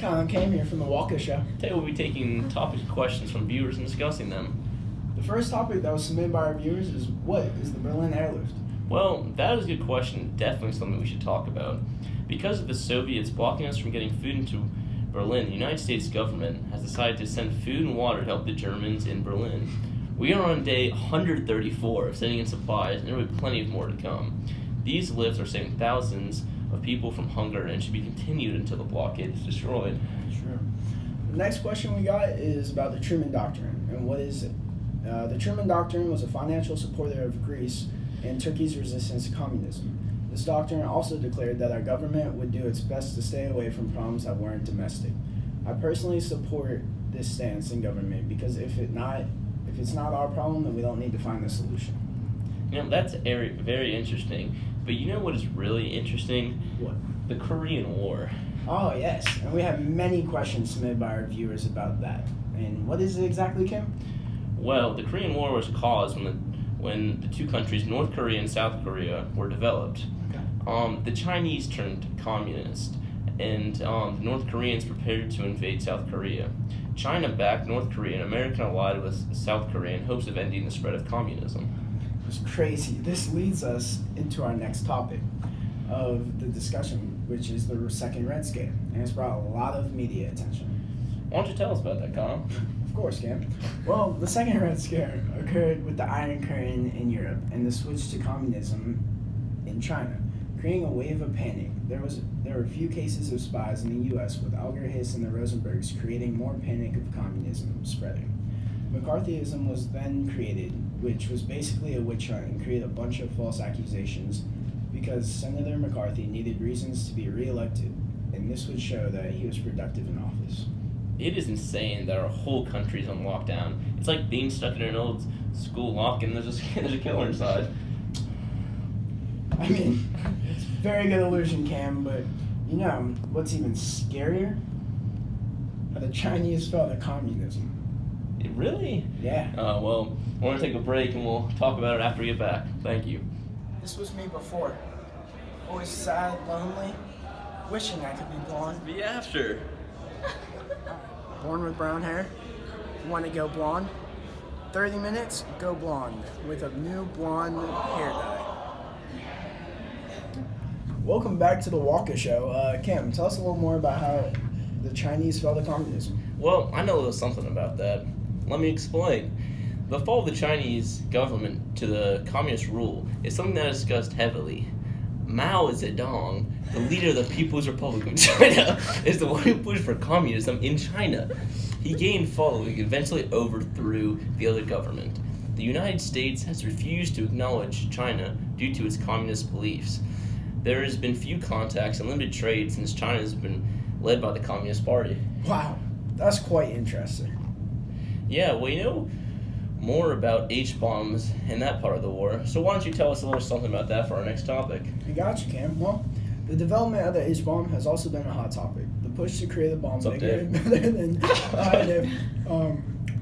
Colin Cam here from the Walker Show. Today we'll be taking topic questions from viewers and discussing them. The first topic that was submitted by our viewers is, what is the Berlin Airlift? Well, that is a good question. Definitely something we should talk about. Because of the Soviets blocking us from getting food into Berlin, the United States government has decided to send food and water to help the Germans in Berlin. We are on day 134 of sending in supplies, and there will be plenty of more to come. These lifts are saving thousands of people from hunger and should be continued until the blockade is destroyed. Sure. The next question we got is about the Truman Doctrine, and what is it? The Truman Doctrine was a financial supporter of Greece and Turkey's resistance to communism. This doctrine also declared that our government would do its best to stay away from problems that weren't domestic. I personally support this stance in government because if it's not our problem, then we don't need to find a solution. That's very interesting. But you know what is really interesting? What? The Korean War. Oh, yes. And we have many questions submitted by our viewers about that. And what is it exactly, Kim? Well, the Korean War was caused when the two countries, North Korea and South Korea, were developed. Okay. The Chinese turned communist, and the North Koreans prepared to invade South Korea. China backed North Korea, and America allied with South Korea in hopes of ending the spread of communism. It's crazy. This leads us into our next topic of the discussion, which is the second Red Scare, and it's brought a lot of media attention. Why don't you tell us about that, Colin? Of course, Cam. Well, the second Red Scare occurred with the Iron Curtain in Europe and the switch to communism in China, creating a wave of panic. There were a few cases of spies in the U.S. with Alger Hiss and the Rosenbergs creating more panic of communism spreading. McCarthyism was then created, which was basically a witch hunt and created a bunch of false accusations because Senator McCarthy needed reasons to be reelected, and this would show that he was productive in office. It is insane that our whole country is on lockdown. It's like being stuck in an old school lock and there's a killer inside. I mean, it's a very good illusion, Cam, but you know what's even scarier? How the Chinese fell to communism. Really? Yeah. Well, we're going to take a break and we'll talk about it after we get back. Thank you. This was me before. Always sad, lonely, wishing I could be blonde. Be after. Born with brown hair, want to go blonde? 30 minutes, go blonde with a new blonde hair dye. Welcome back to the Walker Show. Cam, tell us a little more about how the Chinese fell to communism. Well, I know a little something about that. Let me explain. The fall of the Chinese government to the communist rule is something that is discussed heavily. Mao Zedong, the leader of the People's Republic of China, is the one who pushed for communism in China. He gained following and eventually overthrew the other government. The United States has refused to acknowledge China due to its communist beliefs. There has been few contacts and limited trade since China has been led by the Communist Party. Wow, that's quite interesting. Yeah, well, you know more about H-bombs in that part of the war, so why don't you tell us a little something about that for our next topic? I got you, Cam. Well, the development of the H-bomb has also been a hot topic. The push to create a bomb bigger and better than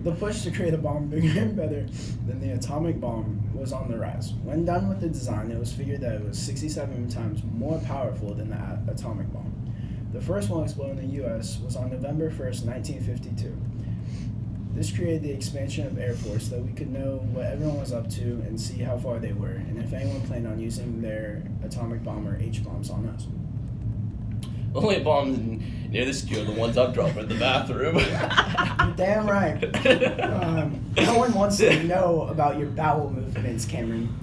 the push to create a bomb bigger and better than the atomic bomb was on the rise. When done with the design, it was figured that it was 67 times more powerful than the atomic bomb. The first one exploded in the U.S. was on November 1st, 1952. This created the expansion of Air Force so that we could know what everyone was up to and see how far they were, and if anyone planned on using their atomic bomb or H-bombs on us. The only bombs near the studio are the ones I've dropped in the bathroom. You're damn right. No one wants to know about your bowel movements, Cameron.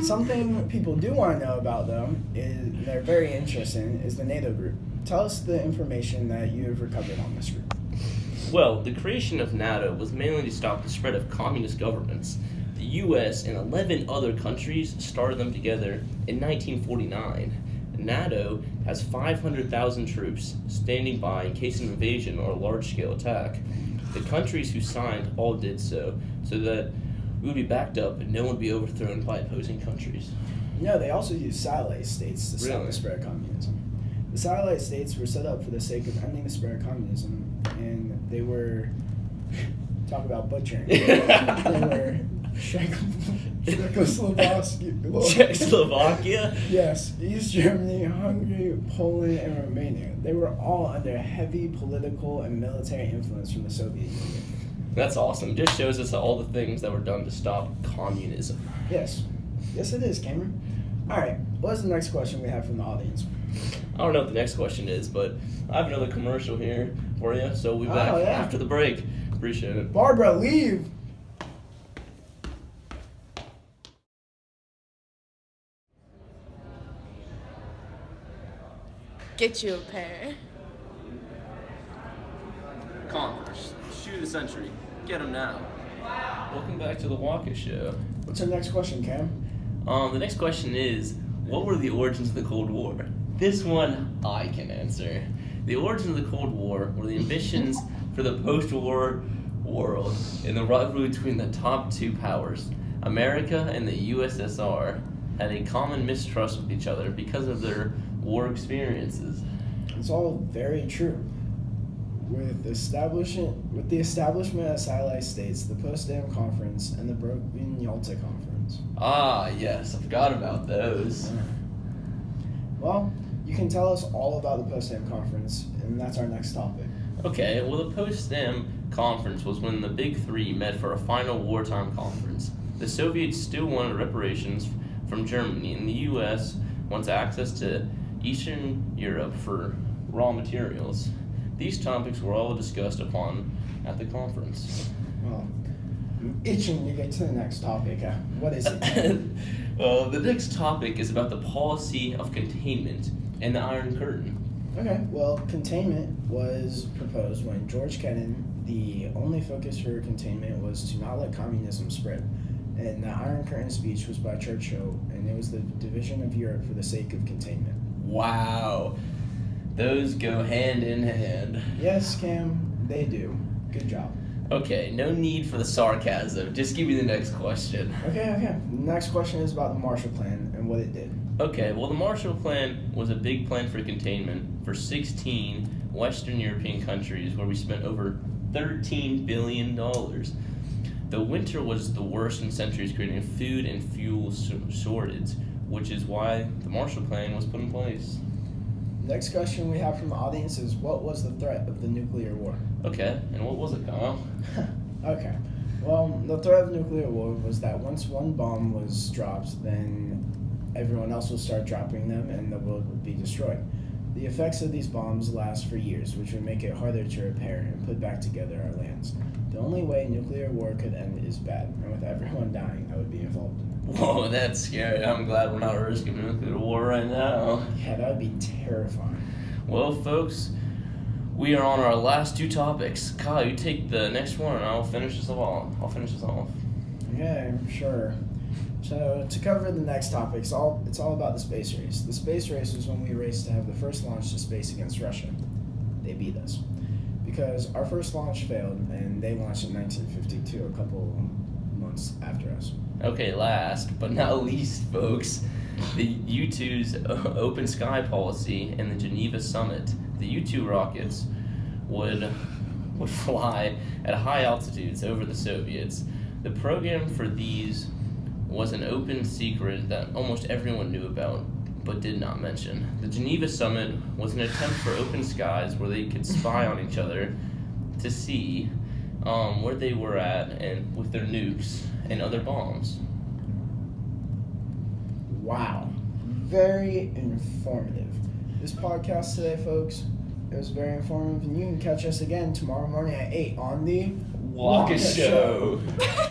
Something people do want to know about, though, is they're very interesting, is the NATO group. Tell us the information that you have recovered on this group. Well, the creation of NATO was mainly to stop the spread of communist governments. The U.S. and 11 other countries started them together in 1949. NATO has 500,000 troops standing by in case of an invasion or a large-scale attack. The countries who signed all did so that we would be backed up and no one would be overthrown by opposing countries. No, they also use satellite states to stop Really? the spread of communism. The satellite states were set up for the sake of ending the spread of communism, and they were, talk about butchering, they were Czechoslovakia? Yes, East Germany, Hungary, Poland, and Romania. They were all under heavy political and military influence from the Soviet Union. That's awesome. Just shows us all the things that were done to stop communism. Yes. Yes, it is, Cameron. All right, what's the next question we have from the audience? I don't know what the next question is, but I have another commercial here for you, so we'll be back after the break. Appreciate it. Barbara, leave! Get you a pair. Converse, shoe of the century. Get them now. Welcome back to the Walker Show. What's our next question, Cam? The next question is, what were the origins of the Cold War? This one I can answer. The origins of the Cold War were the ambitions for the post-war world and the rivalry between the top two powers. America and the USSR had a common mistrust with each other because of their war experiences. It's all very true. With the establishment of satellite states, the Potsdam Conference, and the broken Yalta Conference. Ah, yes, I forgot about those. Well, you can tell us all about the Potsdam Conference, and that's our next topic. Okay, well, the Potsdam Conference was when the Big Three met for a final wartime conference. The Soviets still wanted reparations from Germany, and the U.S. wants access to Eastern Europe for raw materials. These topics were all discussed upon at the conference. Well, I'm itching to get to the next topic. What is it? Well, the next topic is about the policy of containment and the Iron Curtain. Okay, well, containment was proposed when George Kennan, the only focus for containment was to not let communism spread. And the Iron Curtain speech was by Churchill, and it was the division of Europe for the sake of containment. Wow. Those go hand in hand. Yes, Cam, they do. Good job. Okay, no need for the sarcasm. Just give me the next question. Okay. Next question is about the Marshall Plan and what it did. Okay, well, the Marshall Plan was a big plan for containment for 16 Western European countries where we spent over $13 billion. The winter was the worst in centuries, creating a food and fuel shortage, which is why the Marshall Plan was put in place. Next question we have from the audience is, what was the threat of the nuclear war? Okay, and what was it, Kyle? Okay. Well, the threat of nuclear war was that once one bomb was dropped, then everyone else will start dropping them and the world would be destroyed. The effects of these bombs last for years, which would make it harder to repair and put back together our lands. The only way nuclear war could end is bad, and with everyone dying that would be involved in it. Whoa, that's scary. I'm glad we're not risking nuclear war right now. Yeah, that would be terrifying. Well, folks, we are on our last two topics. Kyle, you take the next one and I'll finish this off. Okay, sure. So, to cover the next topic, it's all about the space race. The space race was when we raced to have the first launch to space against Russia. They beat us. Because our first launch failed, and they launched in 1952, a couple months after us. Okay, last but not least, folks, the U-2's open sky policy and the Geneva summit. The U-2 rockets would fly at high altitudes over the Soviets. The program for these was an open secret that almost everyone knew about, but did not mention. The Geneva summit was an attempt for open skies where they could spy on each other to see where they were at and with their nukes and other bombs. Wow. Very informative. This podcast today, folks, it was very informative, and you can catch us again tomorrow morning at 8 on the Walker Show.